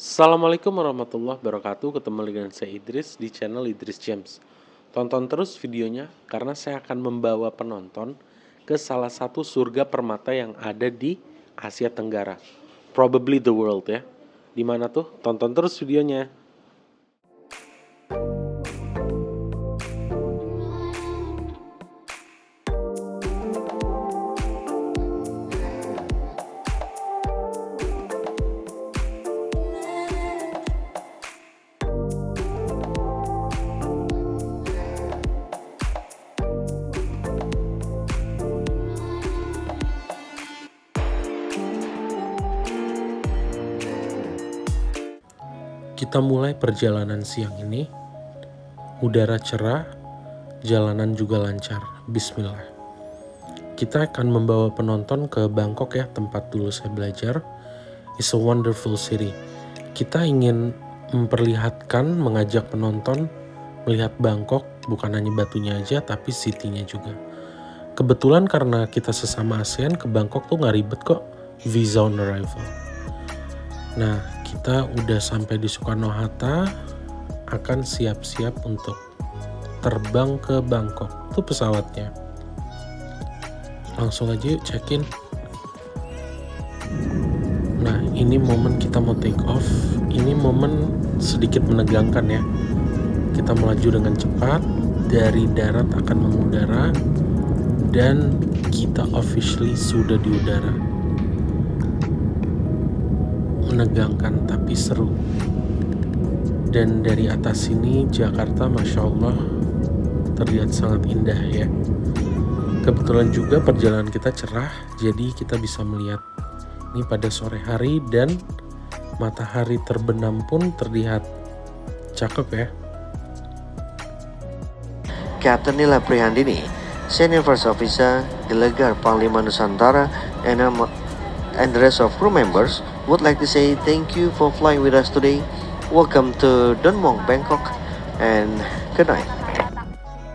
Assalamualaikum warahmatullahi wabarakatuh. Ketemu lagi dengan saya Idris di channel Idris James. Tonton terus videonya karena saya akan membawa penonton ke salah satu surga permata yang ada di Asia Tenggara. Probably the world ya. Dimana tuh? Tonton terus videonya. Kita mulai perjalanan siang ini. Udara cerah, jalanan juga lancar. Bismillah. Kita akan membawa penonton ke Bangkok ya, tempat dulu saya belajar. It's a wonderful city. Kita ingin memperlihatkan, mengajak penonton melihat Bangkok, bukan hanya batunya aja, tapi city-nya juga. Kebetulan karena kita sesama ASEAN, ke Bangkok tuh nggak ribet kok, visa on arrival. Nah, kita udah sampai di Soekarno-Hatta, akan siap-siap untuk terbang ke Bangkok. Itu pesawatnya. Langsung aja yuk check-in. Nah, ini momen kita mau take off. Ini momen sedikit menegangkan ya. Kita melaju dengan cepat, dari darat akan mengudara, dan kita officially sudah di udara. Menegangkan tapi seru. Dan dari atas sini Jakarta Masya Allah terlihat sangat indah ya. Kebetulan juga perjalanan kita cerah, jadi kita bisa melihat ini pada sore hari dan matahari terbenam pun terlihat cakep ya. Captain Nila Prihandini, Senior First Officer, Delegat Panglima Nusantara, and the rest of crew members would like to say thank you for flying with us today. Welcome to Don Mueang, Bangkok, and good night.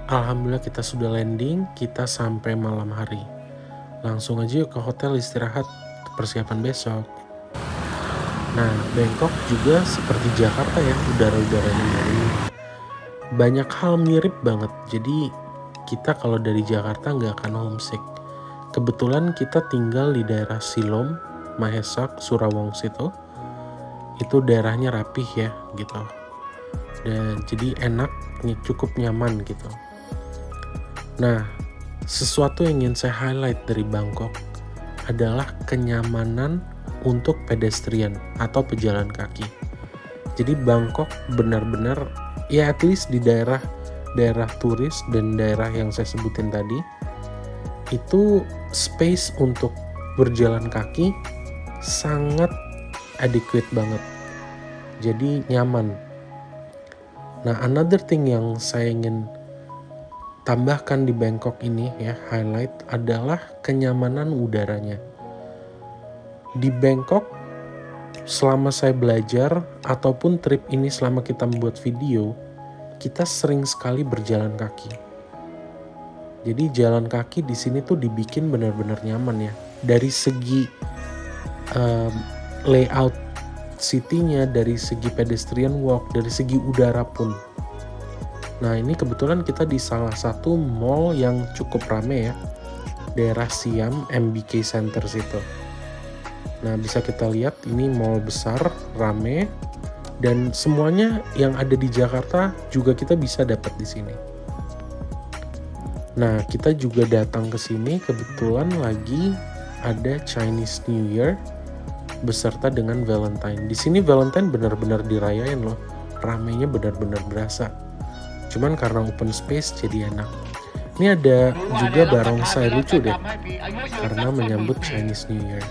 Alhamdulillah kita sudah landing, kita sampai malam hari. Langsung aja yuk ke hotel istirahat, persiapan besok. Nah, Bangkok juga seperti Jakarta ya, udara-udaranya mirip. Banyak hal mirip banget, jadi kita kalau dari Jakarta nggak akan homesick. Kebetulan kita tinggal di daerah Silom, Mahesak, Surawongsit itu daerahnya rapih ya gitu. Dan jadi enak, cukup nyaman gitu. Nah, sesuatu yang ingin saya highlight dari Bangkok adalah kenyamanan untuk pedestrian atau pejalan kaki. Jadi Bangkok benar-benar ya at least di daerah turis dan daerah yang saya sebutin tadi itu space untuk berjalan kaki sangat adequate banget. Jadi nyaman. Nah, another thing yang saya ingin tambahkan di Bangkok ini ya, highlight adalah kenyamanan udaranya. Di Bangkok selama saya belajar ataupun trip ini selama kita membuat video, kita sering sekali berjalan kaki. Jadi jalan kaki di sini tuh dibikin benar-benar nyaman ya. Dari segi layout city-nya, dari segi pedestrian walk, dari segi udara pun. Nah, ini kebetulan kita di salah satu mall yang cukup rame ya. Daerah Siam, MBK Center situ. Nah, bisa kita lihat ini mall besar, rame, dan semuanya yang ada di Jakarta juga kita bisa dapat di sini. Nah, kita juga datang ke sini kebetulan lagi ada Chinese New Year beserta dengan Valentine. Di sini Valentine benar-benar dirayain loh. Ramenya benar-benar berasa. Cuman karena open space jadi enak. Ini ada juga barongsai lucu deh. Karena menyambut Chinese New Year.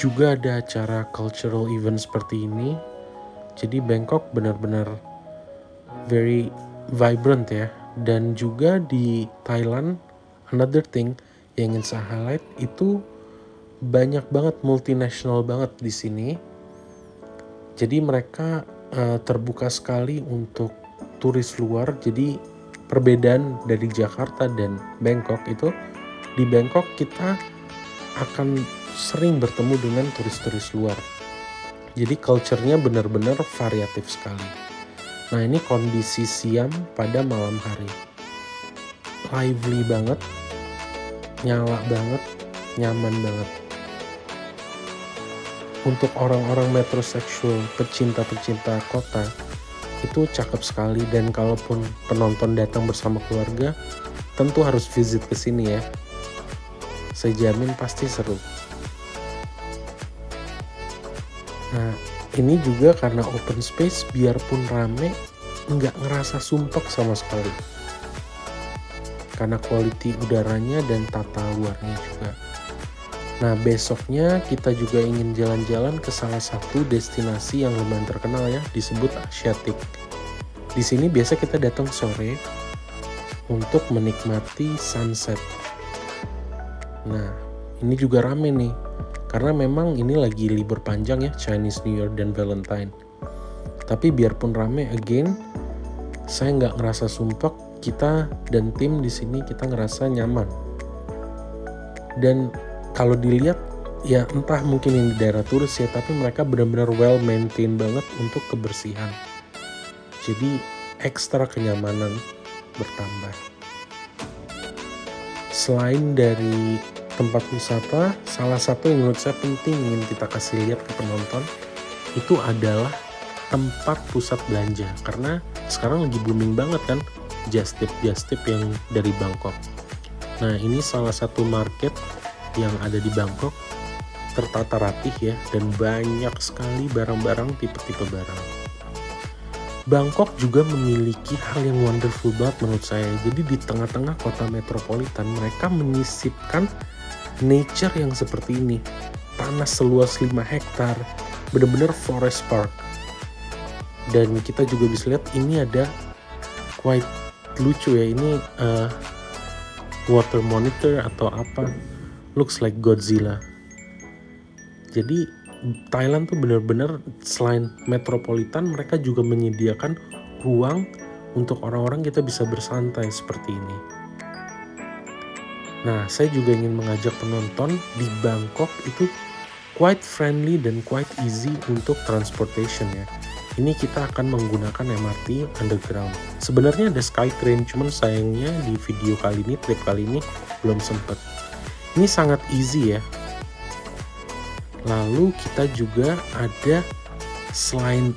Juga ada acara cultural event seperti ini. Jadi Bangkok benar-benar very vibrant ya. Dan juga di Thailand, another thing yang ingin saya highlight itu banyak banget multinational banget di sini. Jadi mereka terbuka sekali untuk turis luar. Jadi perbedaan dari Jakarta dan Bangkok itu, di Bangkok kita akan sering bertemu dengan turis-turis luar. Jadi culture-nya benar-benar variatif sekali. Nah, ini kondisi siang pada malam hari. Lively banget, nyala banget, nyaman banget. Untuk orang-orang metroseksual, pecinta-pecinta kota, itu cakep sekali. Dan kalaupun penonton datang bersama keluarga, tentu harus visit ke sini ya. Saya jamin pasti seru. Nah, ini juga karena open space, biarpun rame, nggak ngerasa sumpek sama sekali. Karena quality udaranya dan tata luarnya juga. Nah, besoknya kita juga ingin jalan-jalan ke salah satu destinasi yang lumayan terkenal ya, disebut Asiatic. Di sini biasa kita datang sore untuk menikmati sunset. Nah, ini juga rame nih, karena memang ini lagi libur panjang ya, Chinese New Year dan Valentine. Tapi biarpun rame, again, saya nggak ngerasa sumpek. Kita dan tim di sini kita ngerasa nyaman. Dan kalau dilihat ya entah mungkin ini daerah turis ya, tapi mereka benar-benar well maintain banget untuk kebersihan. Jadi ekstra kenyamanan bertambah. Selain dari tempat wisata, salah satu yang menurut saya penting ingin kita kasih lihat ke penonton itu adalah tempat pusat belanja. Karena sekarang lagi booming banget kan just tip yang dari Bangkok. Nah, ini salah satu market yang ada di Bangkok, tertata rapih ya, dan banyak sekali barang-barang, tipe-tipe barang. Bangkok juga memiliki hal yang wonderful banget menurut saya. Jadi di tengah-tengah kota metropolitan, mereka menyisipkan nature yang seperti ini. Tanah seluas 5 hektar, benar-benar forest park. Dan kita juga bisa lihat ini ada quite lucu ya, ini water monitor atau apa, looks like Godzilla. Jadi Thailand tuh benar-benar selain metropolitan, mereka juga menyediakan ruang untuk orang-orang kita bisa bersantai seperti ini. Nah, saya juga ingin mengajak penonton di Bangkok itu quite friendly dan quite easy untuk transportation ya. Ini kita akan menggunakan MRT underground. Sebenarnya ada Skytrain, cuman sayangnya di video kali ini, trip kali ini belum sempet. Ini sangat easy ya. Lalu kita juga ada selain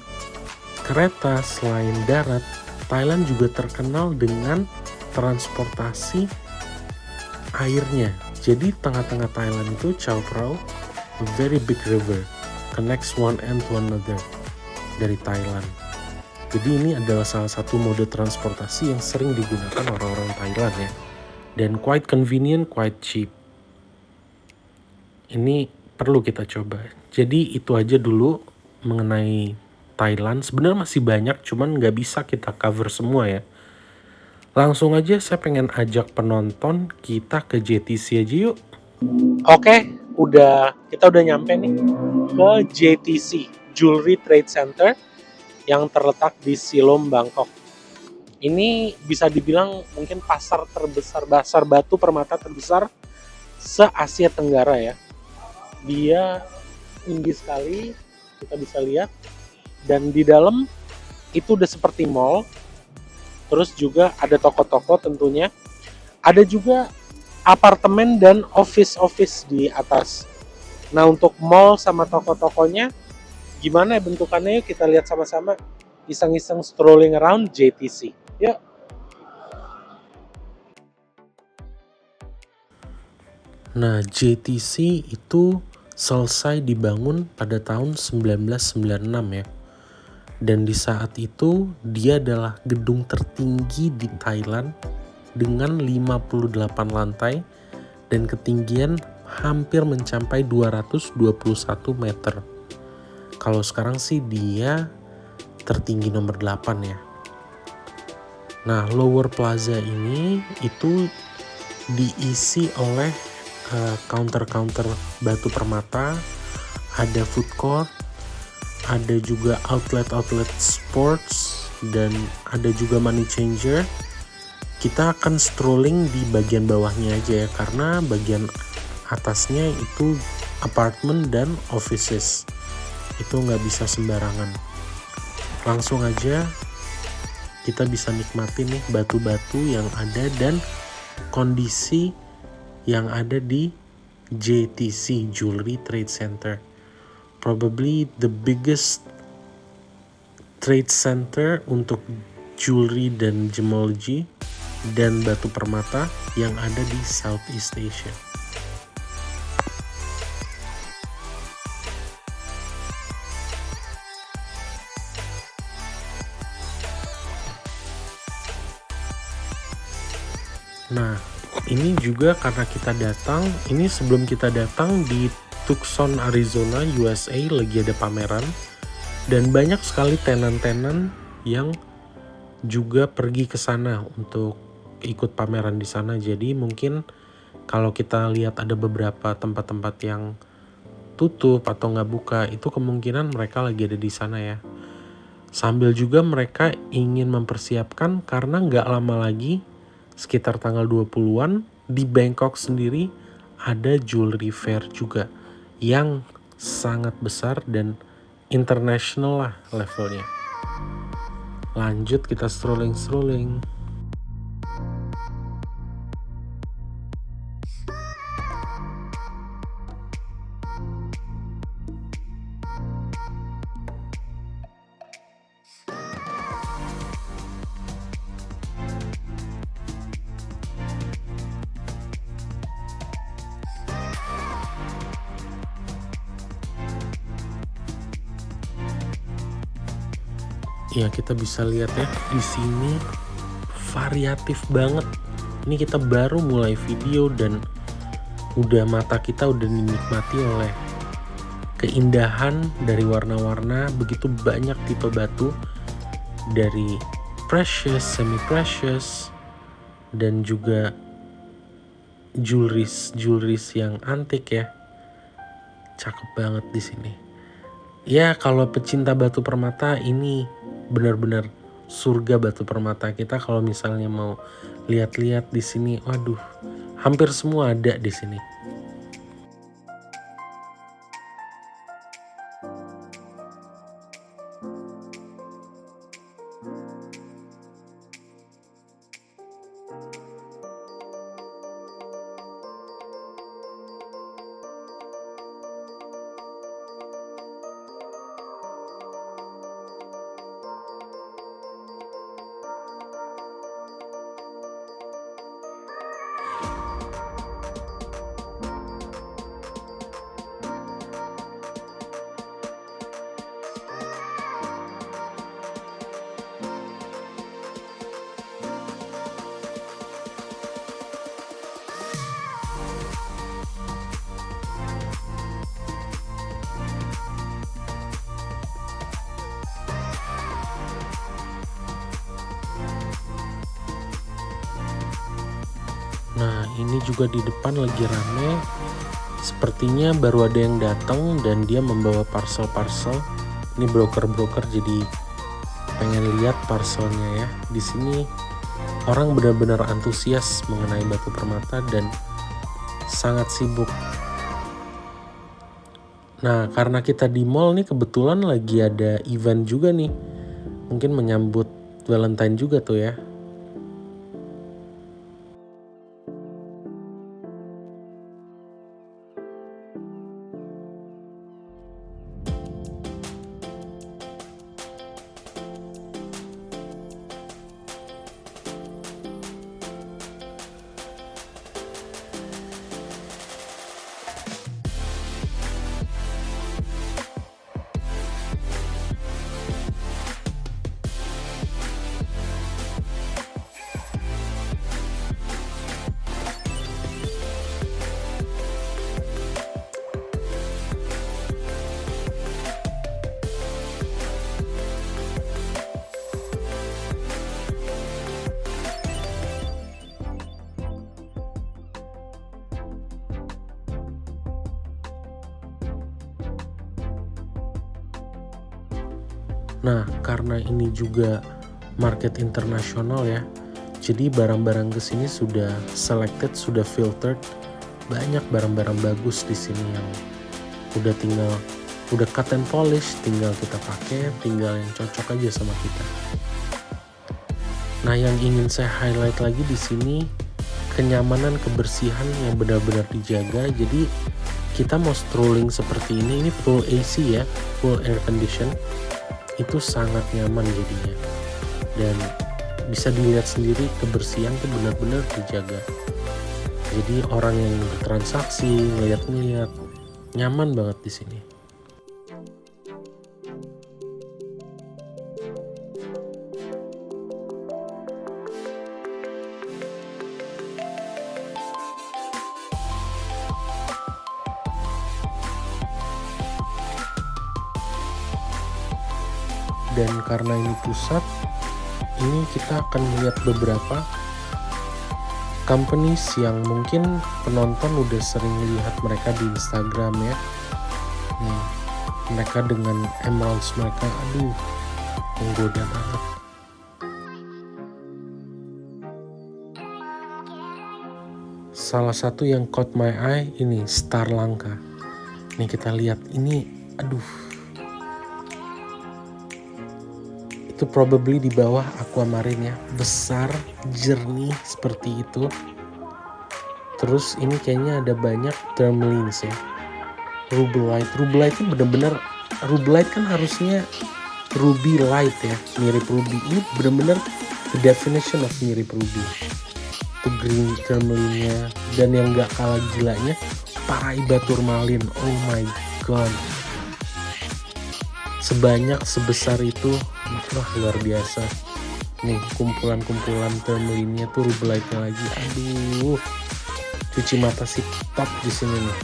kereta, selain darat, Thailand juga terkenal dengan transportasi airnya. Jadi tengah-tengah Thailand itu Chao Phrao, a very big river, connects one end to another dari Thailand. Jadi ini adalah salah satu mode transportasi yang sering digunakan orang-orang Thailand ya. Dan quite convenient, quite cheap. Ini perlu kita coba. Jadi itu aja dulu mengenai Thailand. Sebenarnya masih banyak, cuman nggak bisa kita cover semua ya. Langsung aja saya pengen ajak penonton kita ke JTC aja yuk. Oke, kita udah nyampe nih ke JTC, Jewelry Trade Center, yang terletak di Siloam, Bangkok. Ini bisa dibilang mungkin pasar terbesar, pasar batu permata terbesar se-Asia Tenggara ya. Dia tinggi sekali, kita bisa lihat. Dan di dalam itu udah seperti mall. Terus juga ada toko-toko tentunya. Ada juga apartemen dan office di atas. Nah, untuk mall sama toko-tokonya gimana ya bentukannya, yuk kita lihat sama-sama. Iseng-iseng strolling around JTC. Yuk. Nah, JTC itu selesai dibangun pada tahun 1996 ya. Dan di saat itu dia adalah gedung tertinggi di Thailand dengan 58 lantai dan ketinggian hampir mencapai 221 meter. Kalau sekarang sih dia tertinggi nomor 8 ya. Nah, Lower Plaza ini itu diisi oleh counter-counter batu permata, ada food court, ada juga outlet sports, dan ada juga money changer. Kita akan strolling di bagian bawahnya aja ya, karena bagian atasnya itu apartment dan offices. Itu nggak bisa sembarangan. Langsung aja kita bisa nikmatin nih batu-batu yang ada dan kondisi yang ada di JTC, Jewelry Trade Center. Probably the biggest trade center untuk jewelry dan gemology dan batu permata yang ada di Southeast Asia. Nah, ini juga karena kita datang, ini sebelum kita datang di Tucson, Arizona, USA lagi ada pameran. Dan banyak sekali tenan-tenan yang juga pergi ke sana untuk ikut pameran di sana. Jadi mungkin kalau kita lihat ada beberapa tempat-tempat yang tutup atau nggak buka, itu kemungkinan mereka lagi ada di sana ya. Sambil juga mereka ingin mempersiapkan karena nggak lama lagi, sekitar tanggal 20-an, di Bangkok sendiri ada jewelry fair juga yang sangat besar dan international lah levelnya. Lanjut kita strolling. Ya, kita bisa lihat ya di sini variatif banget. Ini kita baru mulai video dan mata kita udah dinikmati oleh keindahan dari warna-warna, begitu banyak tipe batu dari precious, semi precious, dan juga jewelries yang antik ya. Cakep banget di sini. Ya, kalau pecinta batu permata, ini benar-benar surga batu permata. Kita kalau misalnya mau lihat-lihat di sini, waduh, hampir semua ada di sini. Nah, ini juga di depan lagi rame. Sepertinya baru ada yang datang dan dia membawa parcel-parcel. Ini broker-broker jadi pengen lihat parcelnya ya. Di sini orang benar-benar antusias mengenai batu permata dan sangat sibuk. Nah, karena kita di mall nih kebetulan lagi ada event juga nih. Mungkin menyambut Valentine juga tuh ya. Nah, karena ini juga market internasional ya, jadi barang-barang ke sini sudah selected, sudah filtered. Banyak barang-barang bagus di sini yang udah cut and polish, tinggal kita pakai, tinggal yang cocok aja sama kita. Nah, yang ingin saya highlight lagi di sini kenyamanan, kebersihan yang benar-benar dijaga. Jadi kita mau strolling seperti ini full AC ya, full air condition, itu sangat nyaman jadinya. Dan bisa dilihat sendiri kebersihan tuh benar-benar dijaga. Jadi orang yang bertransaksi, ngeliat nyaman banget di sini. Dan karena ini pusat, ini kita akan melihat beberapa companies yang mungkin penonton udah sering lihat mereka di Instagram ya. Nih, mereka dengan emeralds mereka, aduh, menggoda banget. Salah satu yang caught my eye ini Star Lanka. Nih kita lihat ini, aduh, itu probably di bawah aquamarine ya, besar, jernih seperti itu. Terus ini kayaknya ada banyak tourmalines ya, rubellite. Rubellite itu bener-bener, rubellite kan harusnya ruby light ya, mirip ruby. Ini bener-bener the definition of mirip ruby. Itu green tourmaline-nya, dan yang gak kalah gilanya Paraiba tourmaline. Oh my god, sebanyak sebesar itu, wah luar biasa. Nih kumpulan-kumpulan tourmaline-nya tuh rubellite-nya lagi. Aduh, cuci mata sih top di sini nih.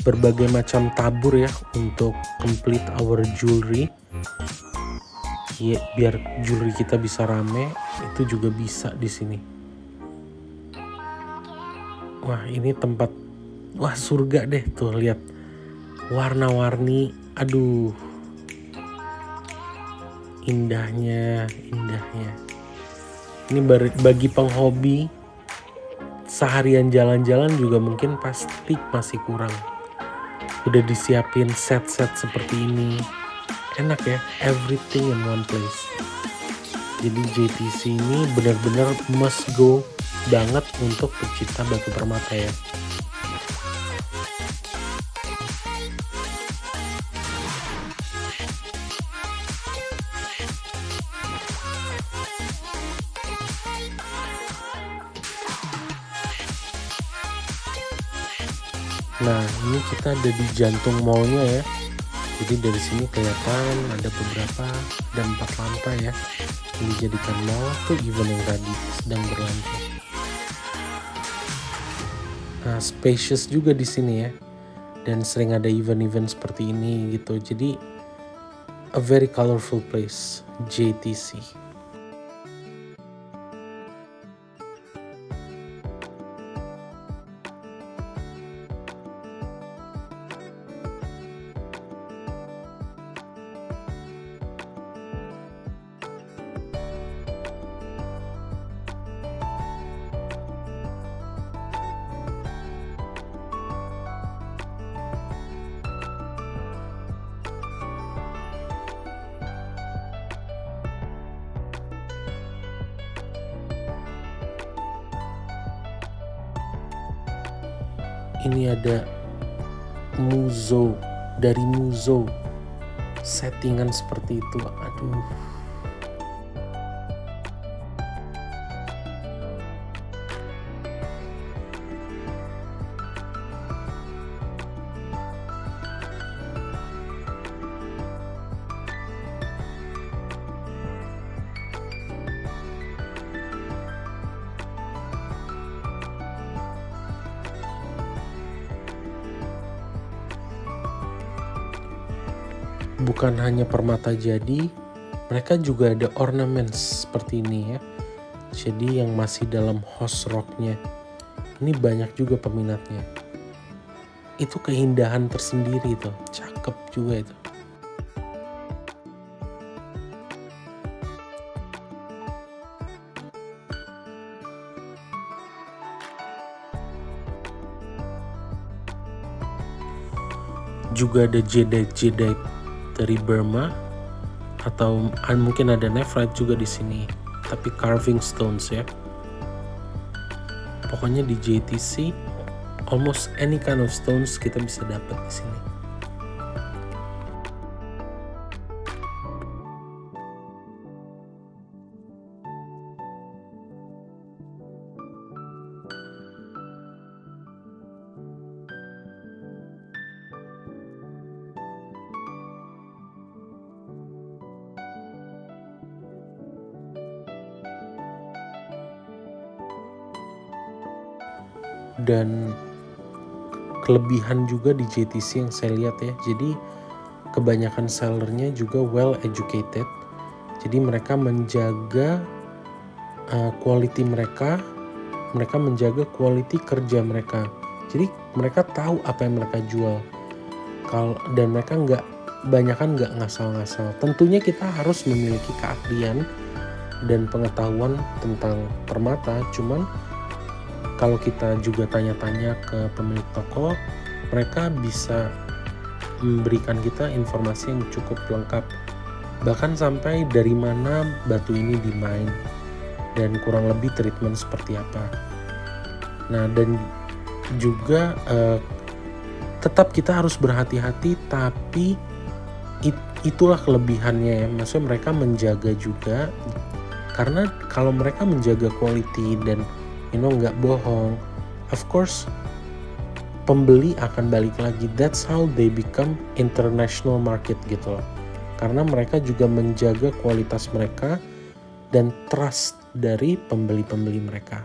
Berbagai macam tabur ya untuk complete our jewelry ya, biar jewelry kita bisa rame, itu juga bisa di sini. Wah ini tempat, wah surga deh tuh, lihat warna-warni, aduh indahnya. Ini bagi penghobi seharian jalan-jalan juga mungkin pasti masih kurang. Udah disiapin set-set seperti ini, enak ya, everything in one place. Jadi JTC ini benar-benar must go banget untuk pecinta batu permata ya. Nah ini kita ada di jantung mallnya ya. Jadi dari sini kelihatan ada 4 lantai ya yang dijadikan mall. Tuh event yang tadi sedang berlangsung. Nah spacious juga di sini ya, dan sering ada event-event seperti ini gitu. Jadi a very colorful place, JTC. Ini ada Muzo, dari Muzo, settingan seperti itu, aduh. bukan hanya permata jadi, mereka juga ada ornaments seperti ini ya. Jadi yang masih dalam host rocknya, ini banyak juga peminatnya. Itu keindahan tersendiri tuh, cakep juga itu. Juga ada jadeite dari Burma, atau mungkin ada nephrite juga di sini, tapi carving stones ya. Pokoknya di JTC almost any kind of stones kita bisa dapat di sini. Dan kelebihan juga di JTC yang saya lihat ya, jadi kebanyakan sellernya juga well educated, jadi mereka menjaga quality mereka menjaga quality kerja mereka, jadi mereka tahu apa yang mereka jual. Dan mereka banyakan nggak ngasal-ngasal. Tentunya kita harus memiliki keahlian dan pengetahuan tentang permata, cuman kalau kita juga tanya-tanya ke pemilik toko, mereka bisa memberikan kita informasi yang cukup lengkap. Bahkan sampai dari mana batu ini dimine dan kurang lebih treatment seperti apa. Nah, dan juga tetap kita harus berhati-hati, tapi itulah kelebihannya ya. Maksudnya mereka menjaga juga, karena kalau mereka menjaga quality dan nggak bohong, of course pembeli akan balik lagi. That's how they become international market gitu loh, karena mereka juga menjaga kualitas mereka dan trust dari pembeli-pembeli mereka.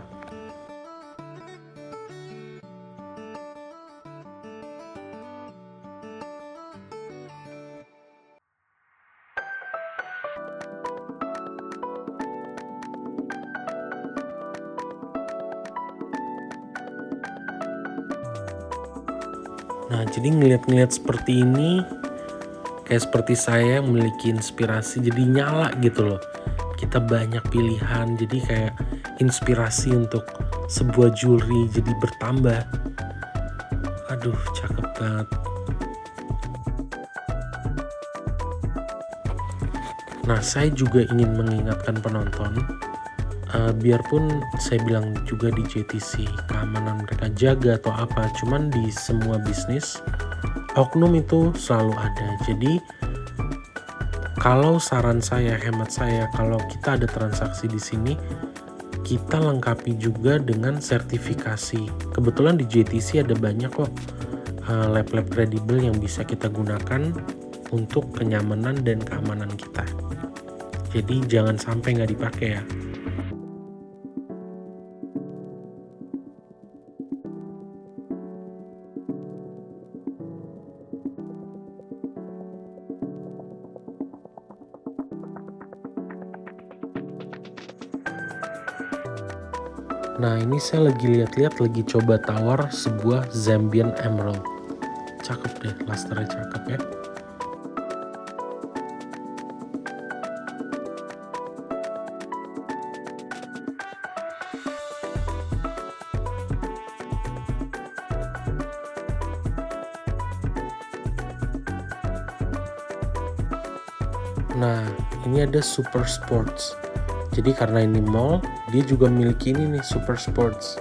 Nah, jadi ngeliat-ngeliat seperti ini, kayak seperti saya memiliki inspirasi, jadi nyala gitu loh. Kita banyak pilihan, jadi kayak inspirasi untuk sebuah jewelry jadi bertambah. Aduh, cakep banget. Nah, saya juga ingin mengingatkan penonton, biarpun saya bilang juga di JTC keamanan mereka jaga atau apa, cuman di semua bisnis oknum itu selalu ada. Jadi kalau saran saya, hemat saya, kalau kita ada transaksi di sini, kita lengkapi juga dengan sertifikasi. Kebetulan di JTC ada banyak kok lab-lab kredibel yang bisa kita gunakan untuk kenyamanan dan keamanan kita. Jadi jangan sampai nggak dipakai ya. Nah, ini saya lagi lihat-lihat, lagi coba tawar sebuah Zambian Emerald. Cakep deh, lusternya cakep ya. Nah, ini ada Super Sports. Jadi karena ini mall, dia juga memiliki ini nih, Super Sports.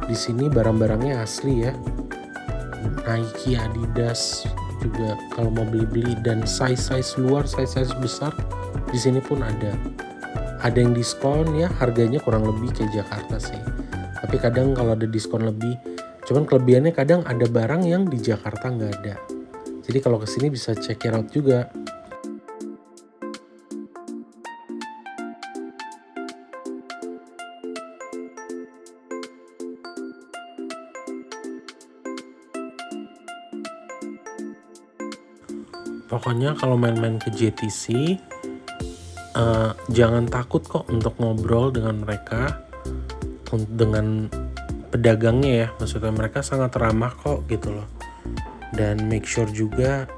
Di sini barang-barangnya asli ya. Nike, Adidas juga kalau mau beli-beli, dan size-size luar, size-size besar di sini pun ada. Ada yang diskon ya, harganya kurang lebih kayak Jakarta sih. Tapi kadang kalau ada diskon lebih, cuman kelebihannya kadang ada barang yang di Jakarta nggak ada. Jadi kalau kesini bisa check it out juga. Pokoknya kalau main-main ke JTC, jangan takut kok untuk ngobrol dengan mereka, dengan pedagangnya ya. Maksudnya mereka sangat ramah kok gitu loh. Dan make sure juga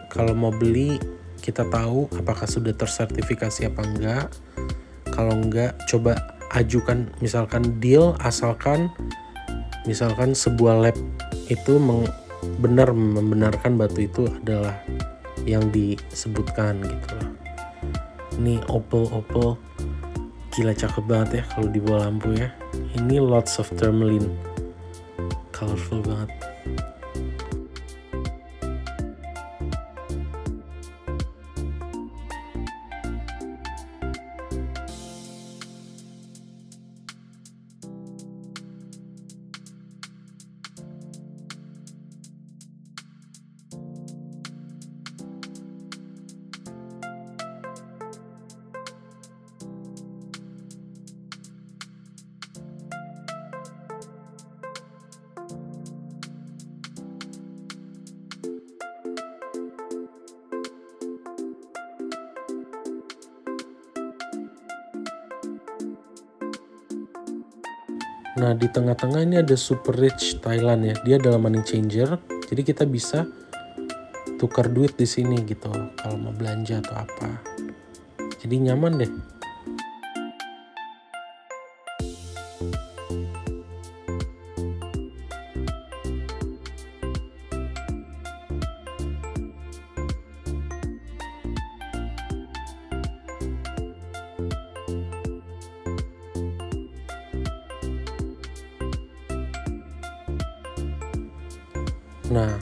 kalau mau beli kita tahu apakah sudah tersertifikasi apa enggak. Kalau enggak, coba ajukan misalkan deal, asalkan misalkan sebuah lab itu membenarkan batu itu adalah yang disebutkan gitu loh. Ini opal gila cakep banget ya kalau di bawah lampu ya. Ini lots of tourmaline, colorful banget. Nah di tengah-tengah ini ada Super Rich Thailand ya, dia adalah money changer, jadi kita bisa tukar duit di sini gitu kalau mau belanja atau apa, jadi nyaman deh. Nah,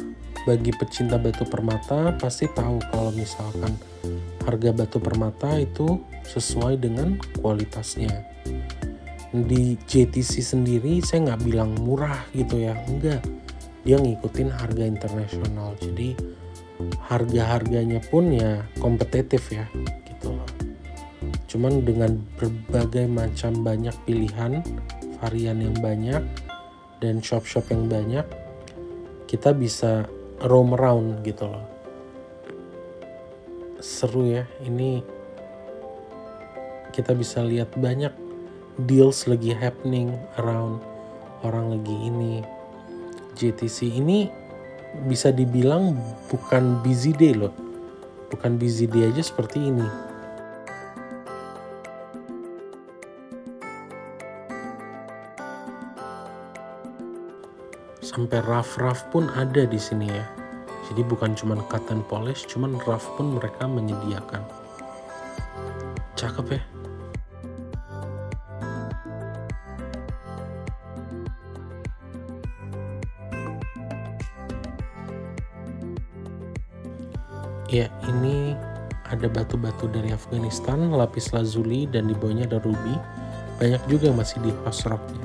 bagi pecinta batu permata pasti tahu kalau misalkan harga batu permata itu sesuai dengan kualitasnya. Di JTC sendiri saya nggak bilang murah gitu ya, enggak. Dia ngikutin harga internasional, jadi harga-harganya pun ya kompetitif ya gitu loh. Cuman dengan berbagai macam banyak pilihan, varian yang banyak, dan shop-shop yang banyak, kita bisa roam around gitu loh. Seru ya, ini kita bisa lihat banyak deals lagi happening around, orang lagi ini. JTC ini bisa dibilang bukan busy day loh, bukan busy day aja seperti ini. Sampai rough pun ada di sini ya. Jadi bukan cuma cut and polish, cuman rough pun mereka menyediakan. Cakep ya. Ya, ini ada batu-batu dari Afghanistan, lapis lazuli, dan di bawahnya ada ruby. Banyak juga yang masih di host rocknya.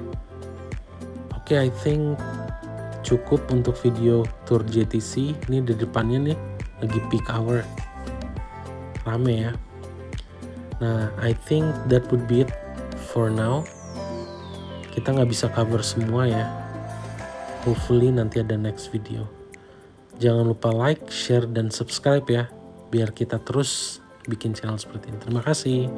Oke, I think cukup untuk video tour JTC. Ini di depannya nih lagi peak hour, rame ya. Nah, I think that would be it for now. Kita nggak bisa cover semua ya. Hopefully nanti ada next video. Jangan lupa like, share, dan subscribe ya, biar kita terus bikin channel seperti ini. Terima kasih.